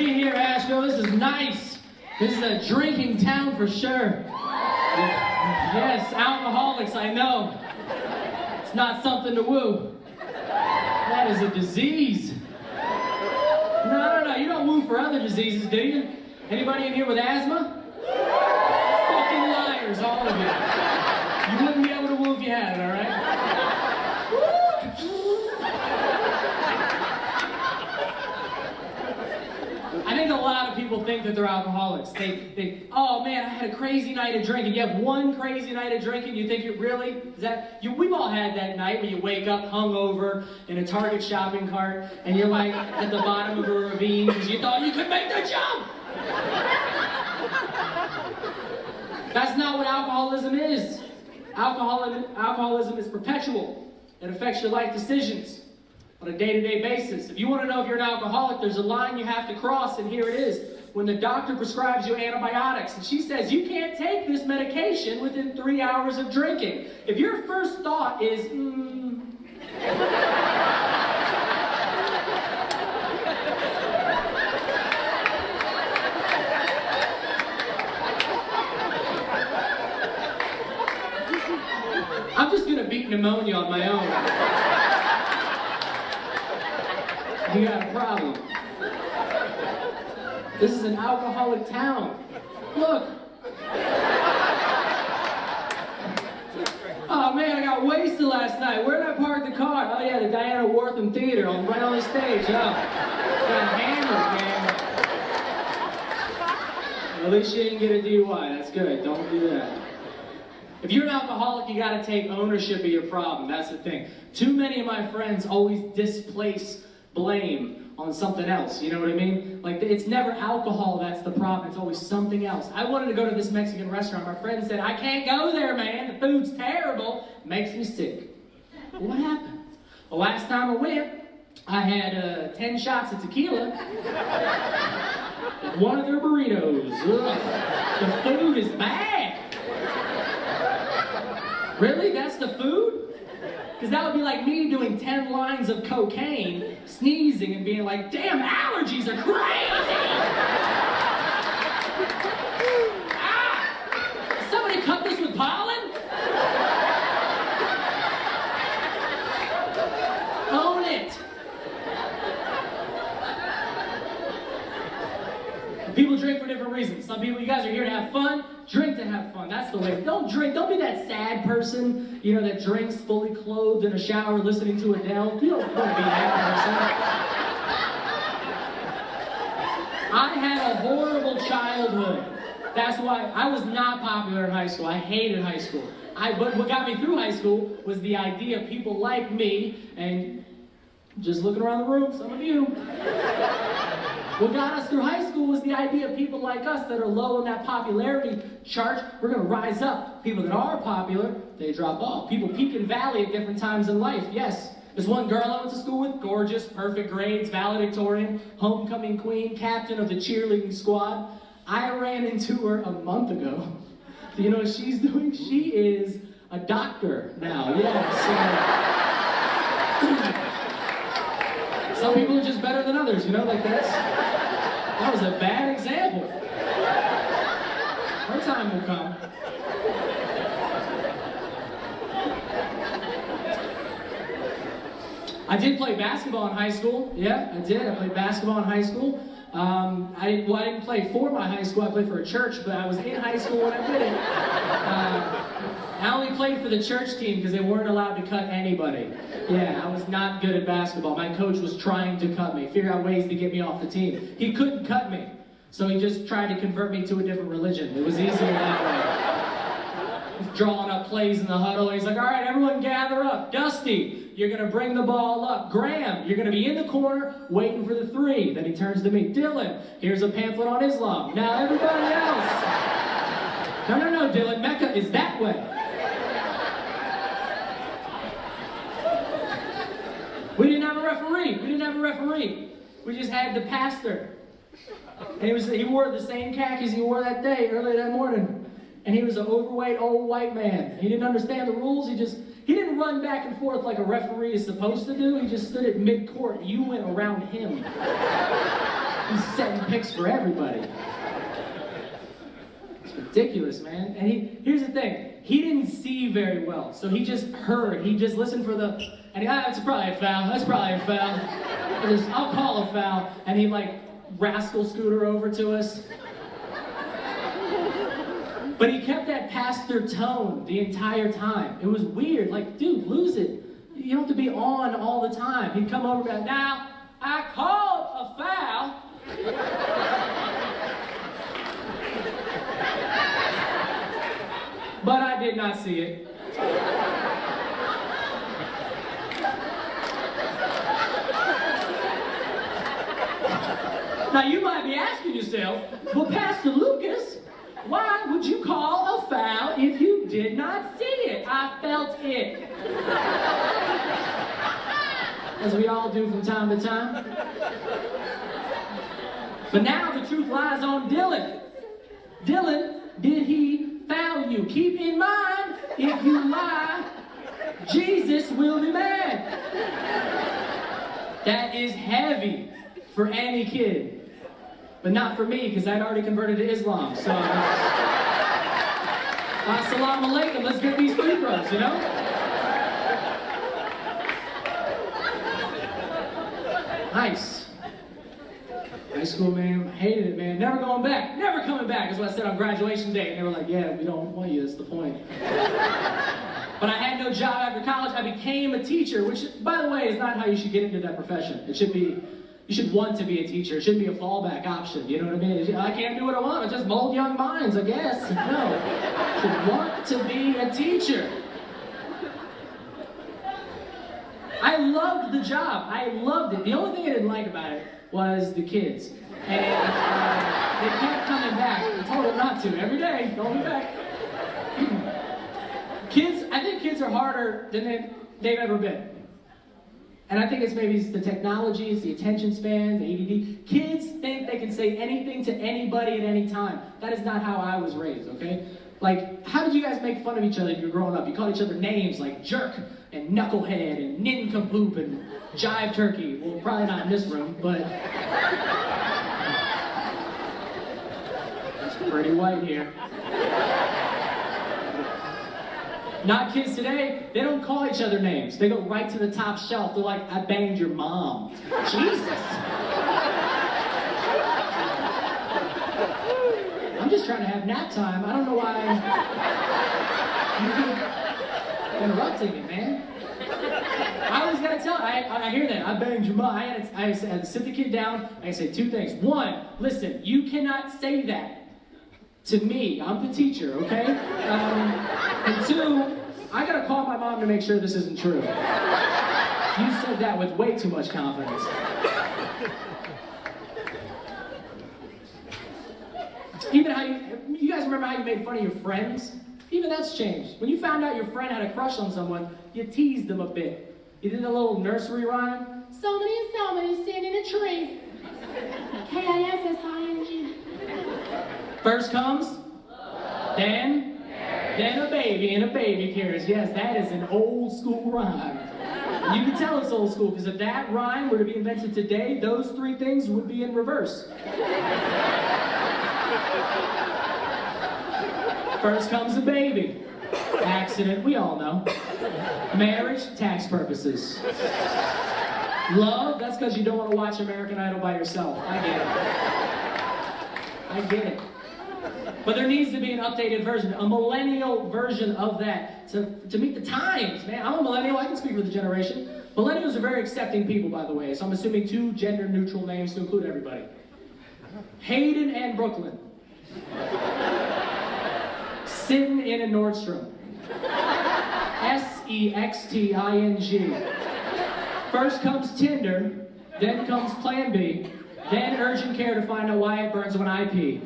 be here, Asheville. This is nice. This is a drinking town for sure. Yes, alcoholics, I know. It's not something to woo. That is a disease. No, you don't woo for other diseases, do you? Anybody in here with asthma? Fucking liars, all of you. You wouldn't be able to woo if you had it, all right? I think a lot of people think that they're alcoholics. They think, oh man, I had a crazy night of drinking. You have one crazy night of drinking, you think it really? Is that, we've all had that night where you wake up hungover in a Target shopping cart and you're like at the bottom of a ravine because you thought you could make the jump. That's not what alcoholism is. Alcoholism is perpetual. It affects your life decisions on a day-to-day basis. If you want to know if you're an alcoholic, there's a line you have to cross, and here it is. When the doctor prescribes you antibiotics, and she says, you can't take this medication within 3 hours of drinking. If your first thought is, I'm just going to beat pneumonia on my own. You got a problem. This is an alcoholic town. Look. Oh man, I got wasted last night. Where did I park the car? Oh yeah, the Diana Wortham Theater, right on the stage. Oh, got hammered, man. At least you didn't get a DUI. That's good. Don't do that. If you're an alcoholic, you got to take ownership of your problem. That's the thing. Too many of my friends always displace blame on something else, you know what I mean? Like, it's never alcohol that's the problem, it's always something else. I wanted to go to this Mexican restaurant. My friend said, I can't go there, man. The food's terrible. Makes me sick. Well, what happened? The last time I went, I had 10 shots of tequila. One of their burritos. Ugh. The food is bad. Really? That's the food? Because that would be like me doing 10 lines of cocaine, sneezing, and being like, damn, allergies are crazy! Ah! Somebody cut this with pollen? Own it! People drink for different reasons. Some people, you guys are here to have fun. Drink to have fun. That's the way. Don't drink. Don't be that sad person, you know, that drinks fully clothed in a shower listening to Adele. You don't want to be that person. I had a horrible childhood. That's why I was not popular in high school. I hated high school. But what got me through high school was the idea of people like me, and just looking around the room, some of you. What got us through high school was the idea of people like us that are low on that popularity chart. We're going to rise up. People that are popular, they drop off. People peak and valley at different times in life, yes. There's one girl I went to school with, gorgeous, perfect grades, valedictorian, homecoming queen, captain of the cheerleading squad. I ran into her a month ago. Do you know what she's doing? She is a doctor now, yeah. So some people are just better than others, you know, like that was a bad example. Her time will come. I did play basketball in high school. Yeah, I did. I played basketball in high school. I didn't play for my high school. I played for a church, but I was in high school when I did it. I only played for the church team because they weren't allowed to cut anybody. Yeah, I was not good at basketball. My coach was trying to cut me, figure out ways to get me off the team. He couldn't cut me, so he just tried to convert me to a different religion. It was easier that way. He's drawing up plays in the huddle. He's like, all right, everyone gather up. Dusty, you're going to bring the ball up. Graham, you're going to be in the corner waiting for the three. Then he turns to me. Dylan, here's a pamphlet on Islam. Now everybody else. No, Dylan, Mecca is that way. We didn't have a referee. We just had the pastor. And he wore the same khakis he wore that day, early that morning. And he was an overweight old white man. He didn't understand the rules. He didn't run back and forth like a referee is supposed to do. He just stood at mid-court. You went around him. He's setting picks for everybody. It's ridiculous, man. And here's the thing. He didn't see very well, so he just heard. He just listened for the, and that's probably a foul. That's probably a foul. I'll call a foul. And he like rascal scooter over to us. But he kept that pastor tone the entire time. It was weird. Like, dude, lose it. You don't have to be on all the time. He'd come over and be like, now, I called a foul. But I did not see it. Now you might be asking yourself, well, Pastor Lucas, why would you call a foul if you did not see it? I felt it. As we all do from time to time. But now the truth lies on Dylan. Dylan, did he foul you? Keep in mind, if you lie, Jesus will be mad. That is heavy for any kid. But not for me, because I'd already converted to Islam. So, assalamu alaikum, let's get these free throws, you know? Nice. High school, man, hated it, man. Never going back. Never coming back, is what I said on graduation day. And they were like, yeah, we don't want you, that's the point. But I had no job after college. I became a teacher, which, by the way, is not how you should get into that profession. It should be, you should want to be a teacher. It shouldn't be a fallback option, you know what I mean? I can't do what I want, I just mold young minds, I guess. No, you should want to be a teacher. I loved the job. I loved it. The only thing I didn't like about it was the kids. And they kept coming back. I told them not to. Every day, going back. Kids, I think kids are harder than they've ever been. And I think it's maybe the technology, it's the attention span, the ADD. Kids think they can say anything to anybody at any time. That is not how I was raised, okay? Like, how did you guys make fun of each other when you were growing up? You called each other names like jerk and knucklehead and nincompoop and jive turkey. Well, probably not in this room, but it's pretty white here. Not kids today, they don't call each other names. They go right to the top shelf. They're like, I banged your mom. Jesus! I'm just trying to have nap time. I don't know why you keep interrupting me, man. I always gotta tell, I hear that, I banged your mom. I had to sit the kid down, I say two things. One, listen, you cannot say that to me. I'm the teacher, okay? And two, I gotta call my mom to make sure this isn't true. You said that with way too much confidence. Even how you guys remember how you made fun of your friends? Even that's changed. When you found out your friend had a crush on someone, you teased them a bit. You did a little nursery rhyme. So many sitting in a tree. K-I-S-S-I-N-G. First comes, then a baby, and a baby carries. Yes, that is an old school rhyme. You can tell it's old school, because if that rhyme were to be invented today, those three things would be in reverse. First comes the baby. Accident, we all know. Marriage, tax purposes. Love, that's because you don't want to watch American Idol by yourself. I get it. But there needs to be an updated version, a millennial version of that to meet the times, man. I'm a millennial, I can speak for the generation. Millennials are very accepting people, by the way, so I'm assuming two gender-neutral names to include everybody. Hayden and Brooklyn. Sitting in a Nordstrom. S-E-X-T-I-N-G. First comes Tinder, then comes Plan B, then urgent care to find out why it burns when I pee.